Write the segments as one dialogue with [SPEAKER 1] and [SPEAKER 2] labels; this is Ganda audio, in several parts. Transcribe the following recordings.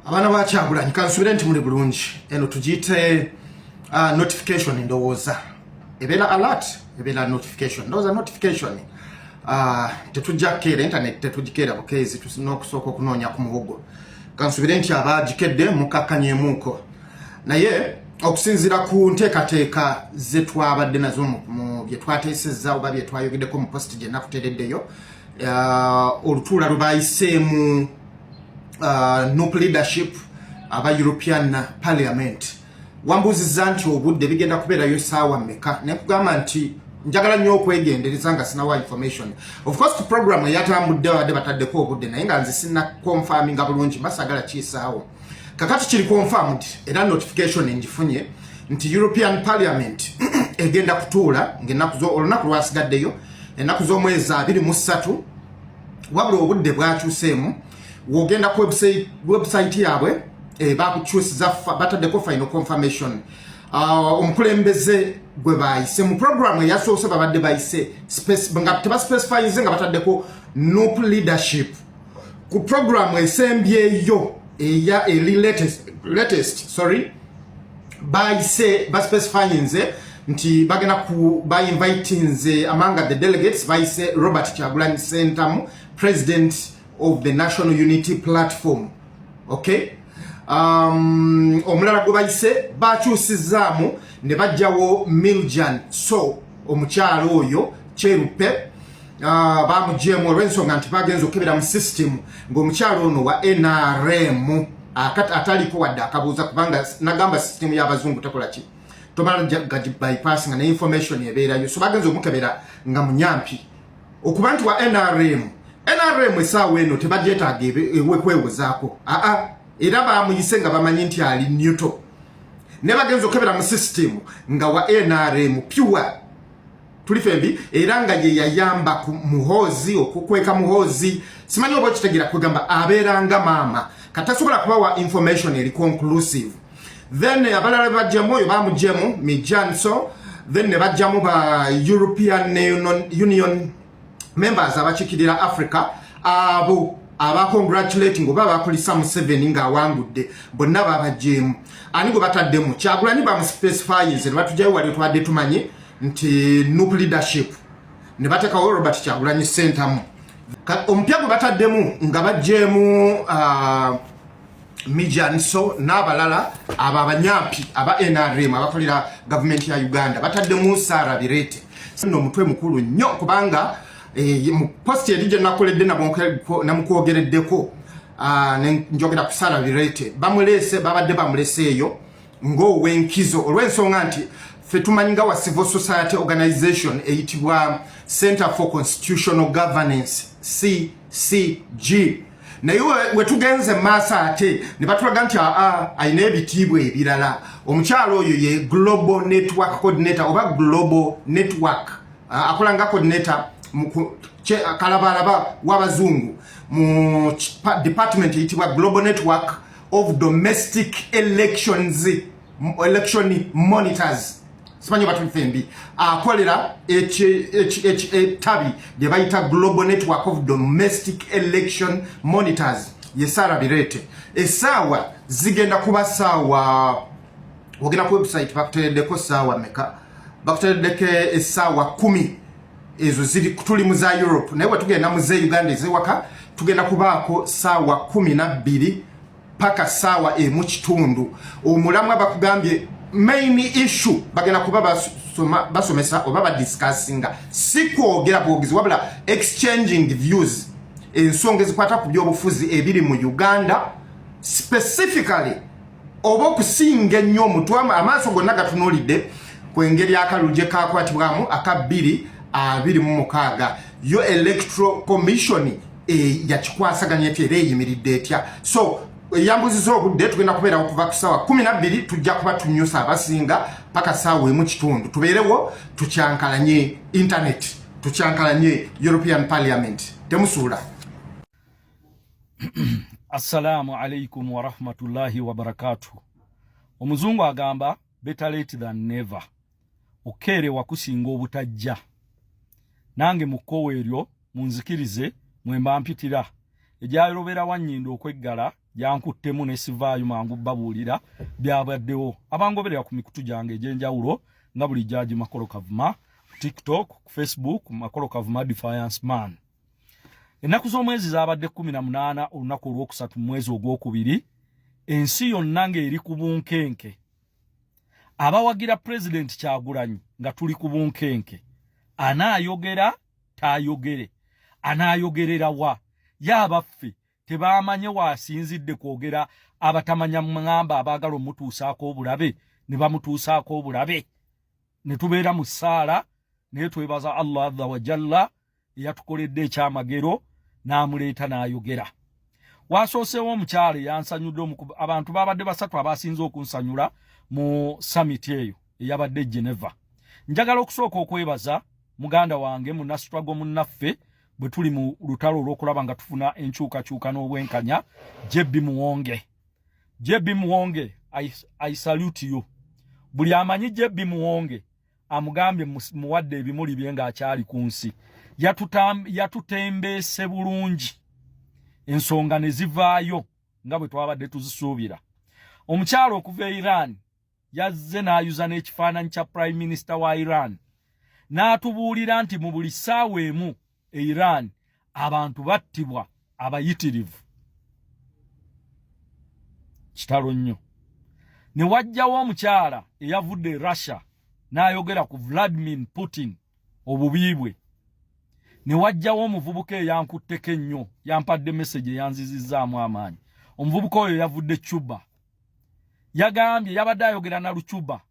[SPEAKER 1] Abana bakyagula nkansubire nti muli bulungi eno tugite notification ndowooza ebera alert ebera notification ndowooza notification tetujjakera internet tetujikera bukezi tusinokusooka okunoonya ku muhogo kansubire nti abagikedde mukakkanyemuuko naye okusinzira ku nteekateeka ze twabadde nazo mu bye twateesezza oba bye twayogeddeko mu post gye nakuteereddeyo olutuula lubayiseemu NUP leadership aba European Parliament wambuzizza nti obudde bigenda kubeerayo saawa mmeka nekugamba nti njagala nnyo okwegendereza nga sinawa information. Of course the program yatambudde wadde bataddeko obudde naye nga nze sinna confirming bulungi masagala kisaawo kakati kiri confirmed era notification ngifunye nti European Parliament egenda kutuula ng'ennaku olunaku lwasigaddeyo ennaku z'omwezi 23 wabula obudde bwakyuseemu wogenda ku website yabwe bakukyusiza bataddeko final confirmation. Omukulembeze gwe bayise mu program yasoose babadde bayise nga tebaspecifyinze nga bataddeko NUP leadership ku program esembyeyo eya latest bayise baspecifyinze nti bagenda ku invitinze among the delegates bayise Robert Kyagulanyi Ssentamu, president of the National Unity Platform. Okay? Omulala gwe bayise bakyusizaamu ne bajjawo Miljan so omukyalo oyo Kyeruppe bamugyemu olw'ensonga nti bagenza okukebera mu system ng'omukyalo ono wa NRM ataliko wadde akabuuza kubanga nagamba system y'abazungu tekola ki tomala bypassinga ne information ebeerayo so bagenza omukebera nga munyampi okuba nti wa NRM esaawa eno tebagyetaaga ewekwewozaako era bamuyise nga bamanyi nti ali neutral ne bagenza okukebera mu system nga wa NRM pure tulifembi era nga ye yayamba ku muhozi okukweka muhozi simanyi oba kitegeera kugamba abeeranga maama katasobola kubawa information eri conclusive then abalala bajjamu oyo bamugyemu Mijanso then ne bajjamu ba European Union members abakikirira Africa abo congratulating oba bakulisa mu 7 nga awangudde bonna babajjemu ani gwe bataddemu Kyagulanyi bamuspecifyinze ne batugyayo wali twadde tumanyi nti NUP leadership ne batekawo Robert Kyagulanyi Ssentamu omupya gwe bataddemu nga bajjemu Mijanso n'abalala abo abanyampi aba NRM abakolera government ya Uganda bataddemu Sarah Birete nno omutwe mukulu nnyo kubanga mu post edije nakoledde namukwogereddeko njogera ku Sarah Birete babadde bamuleseeyo ng'owenkizo olw'ensonga nti ffe tumanyi nga wa civil society organization eyitibwa Center for Constitutional Governance CCG naye wetugenze maaso ate ne batulaga nti ayina ebitiibwa ebirala omukyalo oyo ye global network coordinator oba global network akola nga coordinator kalabalaba w'abazungu mu department eyitibwa global network of domestic election monitors simanyi batulifembi akolera etabi lye bayita global network of domestic election monitors ye Sarah Birete esaawa zigenda kuba saawa ogenda ku website bakutereddeko saawa meka bakutereddeko esaawa 10 ezo ziri tuli mu za Europe naye tugenda mu za Uganda ezewaka tugenda kubaako saawa 12 paka saawa emu kitundu omulamwa bakugambye main issue bagenda kuba basomesa oba badiscussinga si kwogera bwogezi wabula exchanging views ensonga ezikwata ku byobufuzi ebiri mu Uganda specifically oba okusinga ennyo omutwe amaaso gonna gatunuulidde ku engeri akalulu kakwatibwamu aka 2026 yo electoral commission yakikwasaganya eti era eyimiridde etya so yambuzizo obudde tugenda kubeera okuva ku saawa 12 tujja kuba tunyusa abasinga paka saawa emu kitundu tubeerewo tukyankalanye internet tukyankalanye European Parliament temusuula.
[SPEAKER 2] Assalamu alaikum wa rahmatullahi wa barakatuh. Omuzungu agamba better late than never. Okere wakusinga obutajja. Nange mukowe eryo munzikirize mwemba mpitira ejayolobera wanyindo okweggala jankuttemu ne sivaayo mangu babuulira byabaddewo abangoberera ku mikutu gyange egyenjawulo nga buli jaji Makolo Kavuma TikTok ku Facebook Makolo Kavuma Defiance Man. Ennaku z'omwezi zabadde 18 olunaku olwokusatu mu mwezi ogwokubiri ensi yonna ng'eri ku bunkenke. Abawagira President Kyagulanyi nga tuli ku bunkenke. Anaayogera taayogere. Anaayogerera wa? Y'abaffe tebaamanye waasinzidde kwogera abatamanya ngamba abaagala omutuusaako obulabe ne bamutuusaako obulabe. Ne tubeera mu ssaala naye twebaza Allah azza wa jalla eyatukoledde ekyamagero n'amuleeta n'ayogera. Waasooseewo omukyala yansanyudde abantu babadde basatu abasinze okunsanyula mu summit eyo eyabadde Geneva. Njagala okusooka okwebaza muganda wange munnastruggle munnaffe bwe tuli mu lutalo olw'okulaba nga tufuna enkyukakyuka n'obwenkanya JB Muwonge. JB Muwonge, I salute you. Buli amanyi JB Muwonge amugambye muwadde ebimuli bye ng'akyali ku nsi. Yatutembeese bulungi ensonga ne zivaayo nga bwe twabadde tuzisuubira. Omukyalo okuva e Iran yazze n'ayuza n'ekifaananyi kya Prime Minister wa Iran n'atubuulira nti mu buli ssaawa emu e Iran abantu battibwa abayitirivu. Kitalo nnyo. Ne wajjawo omukyala eyavudde e Russia n'ayogera ku Vladimir Putin obubiibwe. Ne wajjawo omuvubuka eyankutteko ennyo yampadde message eyanzizizzaamu amaanyi. Omuvubuka oyo yavudde Cuba. Yagambye yabadde ayogera na Lucuba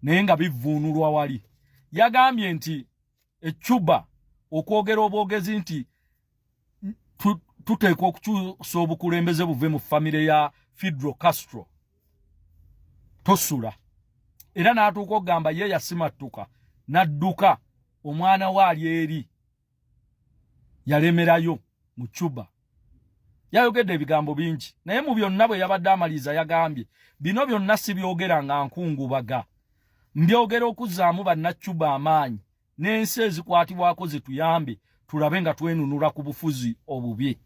[SPEAKER 2] naye nga bivvuunulwa wali. Yagambye nti Cuba okwogera obwogezi nti tuteekwa okukyusa obukulembeze buve mu famire ya Fidel Castro tosula. Era n'atuuka okugamba ye yasimattuka n'adduka omwana we ali eri yalemerayo mu Cuba. Yayogedde ebigambo bingi naye mu byonna bwe yabadde amaliza yagambye bino byonna sibyogera nga nkungubaga. Mbyogera okuzzaamu bannacuba amaanyi n'ensi ezikwatibwako zituyambe tulabe nga twenunula ku bufuzi obubi.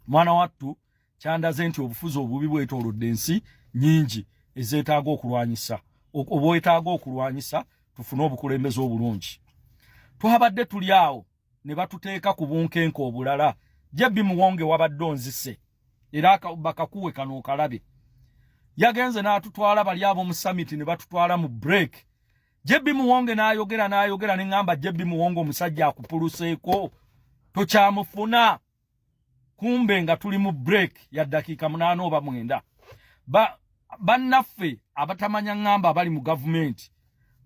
[SPEAKER 2] Mwana wattu kyandaze nti obufuzi obubi bwetoolodde ensi nyingi ezeetaaga okulwanyisa. Obwetaaga okulwanyisa tufune obukulembeze obulungi. Twabadde tuli awo ne batuteeka ku bunkenke obulala. JB Muwonge wabadde onzise era bakakuwe kano okalabe. Yagenze n'atutwala bali abo mu summit ne batutwala mu break. JB Muwonge n'ayogera ne ngamba JB Muwonge omusajja akupuluseeko tokyamufuna. Kumbe nga tuli mu break ya dakiika 8 oba 9. Bannaffe abatamanya ngamba abali mu government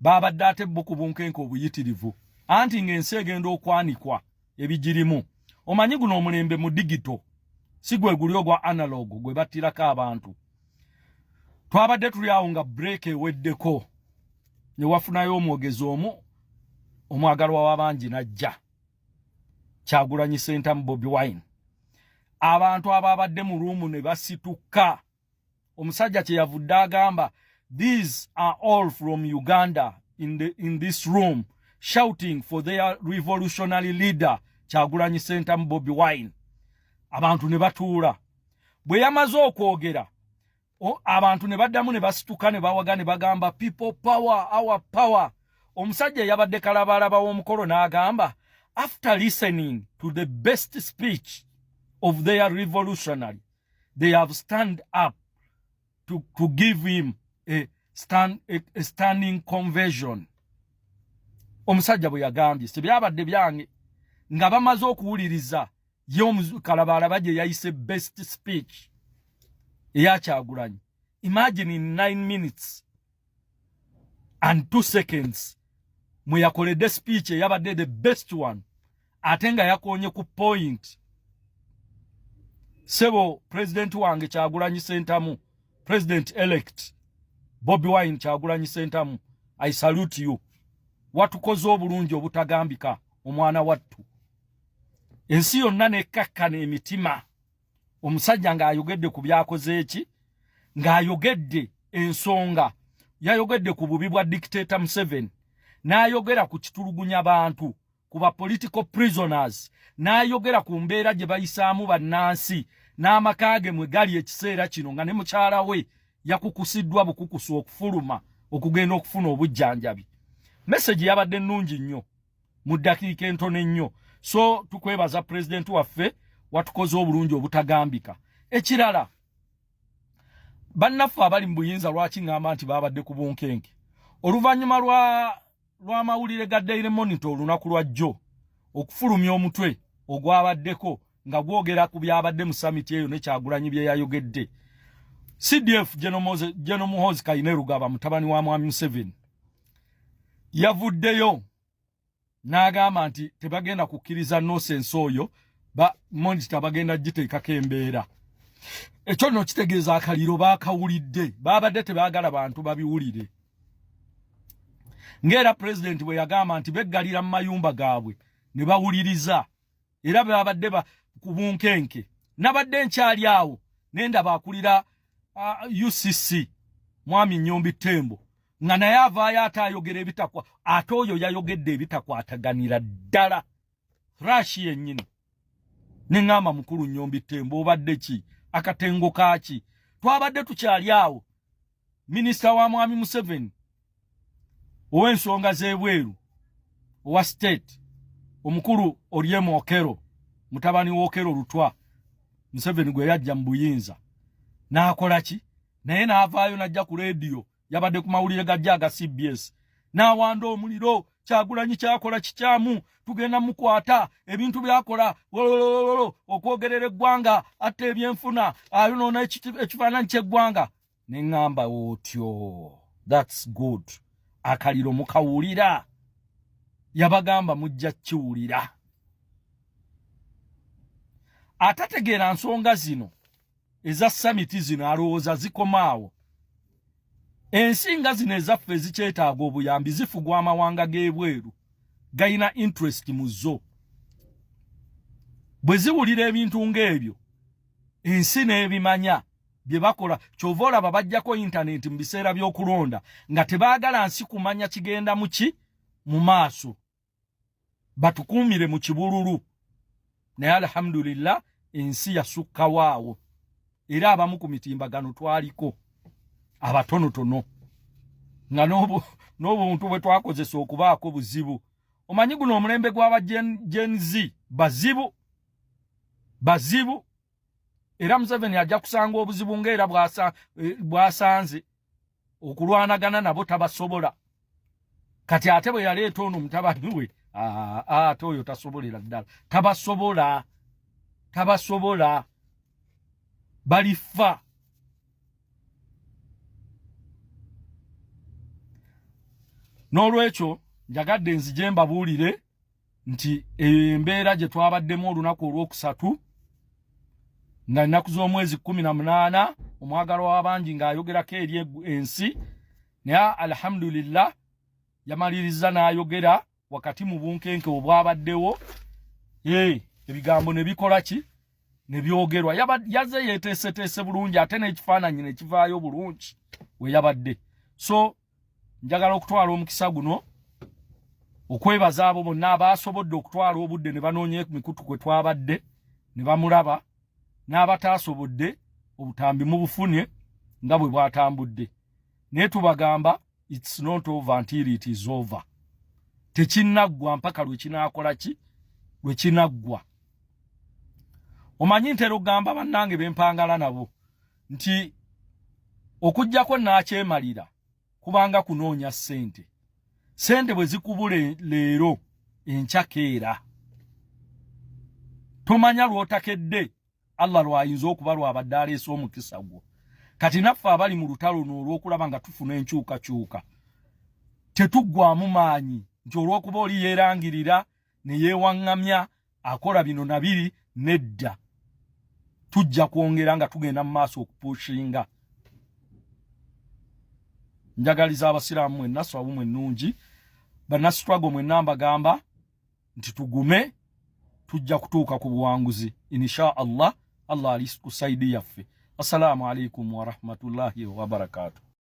[SPEAKER 2] babadde ate bo ku bunkenke obuyitirivu anti ng'ensi egenda okwanikwa ebigirimu. Omanyi guno omulembe mu digital si gwe guli ogwa analog gwe battirako abantu. Twabadde tuli awo nga break eweddeko ne wafunayo omwogezi omwagalwa w'abangi n'ajja Kyagulanyi Ssentamu Bobi Wine. Abantu ababadde mu ruumu ne basituka. Omusajja kye yavudde agamba these are all from Uganda in this room shouting for their revolutionary leader Kyagulanyi Ssentamu Bobi Wine. Abantu ne batuula. Bwe yamaze okwogera abantu ne baddamu ne basituka ne bawaga ne bagamba people power, our power. Omusajja yabadde kalabalaba w'omukolo n'agamba after listening to the best speech of their revolutionary they have stand up to give him a standing conversion. Omusajja bwe yagambye sebyabadde byange nga bamaze okuwuliriza ye omukalabalaba gye yayise best speech eya Kyagulanyi. Imagine in 9 minutes and 2 seconds mwe yakoledde speech eyabadde the best one ate nga yakonye ku point. Sebo president wange Kyagulanyi Ssentamu, president elect Bobi Wine Kyagulanyi Ssentamu, I salute you. Watukoze obulungi obutagambika omwana wattu. Ensi yonna nekkakkana emitima. Omusajja ng'ayogedde ku byakoze eki, ng'ayogedde ensonga, yayogedde ku bubi bwa dictator Museveni, n'ayogera ku kitulugunya bantu, ku ba political prisoners, n'ayogera ku mbeera gye bayisaamu bannansi, n'amakage mwe gali ekiseera kino nga ne mukyala we yakukusiddwa bukukusu okufuluma okugenda okufuna obujjanjabi. Message yabadde nnungi nnyo mu ddakiika entono ennyo. So tukwebaza president waffe watukoze obulungi obutagambika. Ekirala bannaffe abali mu buyinza lwaki ngamba nti babadde ku bunkenke. Oluvannyuma lwa mawulire ga Daily Monitor olunaku lwa jjo okufulumya omutwe ogwabaddeko nga gwogera ku byabadde mu summit eyo ne Kyagulanyi bye yayogedde. CDF General Muhoozi Kainerugaba mutabani wa Mwami Museveni yavuddeyo n'agamba nti tebagenda kukkiriza nonsense oyo monitor bagenda giteekako embeera. Ekyo nno kitegeeza akaliro baakawulidde, babadde tebaagala bantu babiwulire. Ngera president bwe yagamba nti beggalira mu mayumba gaabwe ne bawuliriza era babadde ku bunkenke. Nabadde nkyali awo nenda baakulira UCC Mwami Nyombi Tembo nga naye avaayo atayogera ebitakwa ate oyo yayogedde ebitakwataganira ddala. Rashi yennyini ne ngamba mukulu Nyombi Tembo obadde ki akatengo kaaki. Twabadde tukyali awo minisita wa Mwami Museveni ow'ensonga z'ebweru owa state omukulu Oryem Okero mutabani w'Okero Lutwa Museveni gwe yajja mu buyinza n'akola ki naye n'avaayo n'ajja ku radio yabadde ku mawulire gajja CBS n'awanda omuliro Kyagulanyi kyakola kikyamu tugenda mukwata ebintu byakola okwogerera eggwanga ate ebyenfuna ayonoona ekifaananyi ky'eggwanga. Ne ngamba otyo that's good. Akaliro mukawulira yabagamba mujja kiwulira. Atategeera nsonga zino eza summit zino alowooza zikomaawo. Ensinga zino ezaffe zikyetaaga obuyambi zifugwa amawanga g'ebweru gayina interest mu zo. Bwe ziwulira ebintu ng'ebyo ensi n'ebimanya bye bakola kyova olaba bajjako internet mu biseera by'okulonda nga tebaagala nsi kumanya kigenda mu maaso batukuumire mu kibululu. Naye alhamdulillah ensi yasukka waawo era abamu ku mitimbagano twaliko abatonotono nga n'obuntu bwe twakozesa okubaako buzibu. Omanyi guno omulembe gw'aba Gen Z bazibu era Museveni ajja kusanga obuzibu ng'era bwasanze okulwanagana nabo tabasobola. Kati ate bwe yaleeta ono mutabani we ate oyo tasobolera ddala tabasobola balifa. N'olwekyo njagadde nzije mbabuulire nti embeera gye twabaddemu olunaku olwokusatu nga nnaku z'omwezi 18 omwagalwa w'abangi ng'ayogerako eri ensi naye alhamdulillah yamaliriza n'ayogera wakati mu bunkenke obwabaddewo ebigambo ne bikola ki ne byogerwa. Yaze yeeteeseteese bulungi ate n'ekifaananyi ne kivaayo bulungi we yabadde. So njagala okutwala omukisa guno okwebaza abo bonna abaasobodde okutwala obudde ne banoonya emikutu kwe twabadde ne bamulaba n'abataasobodde obutambi mu bufunye nga bwe bwatambudde. Naye tubagamba it's not over until it is over. Tekinnaggwa mpaka lwe kinaakola ki lwe kinaggwa. Omanyi ntera okugamba bannange bempangala nabo nti okujjako naakyemalira kubanga kunoonya ssente. Sente bwe zikubule leero encakeera tomanya lw'otakedde Allah lwayinza okuba lwabadde aleese omukisa gwo. Kati naffe abali mu lutalo n'olw'okulaba nga tufuna enkyukakyuka tetuggwamu maanyi nti olw'okuba oli yeerangirira ne yeewaŋŋamya akola bino na biri nedda. Tujja kwongera nga tugenda mu maaso okupushinga. Njagaliza abasiraamu mwenna swabu mwennungi bannastruggle mwenna mbagamba nti tugume tujja kutuuka ku buwanguzi insha Allah. Allah ali ku saidi yaffe. Assalamu alaikum wa rahmatullahi wa barakatuh.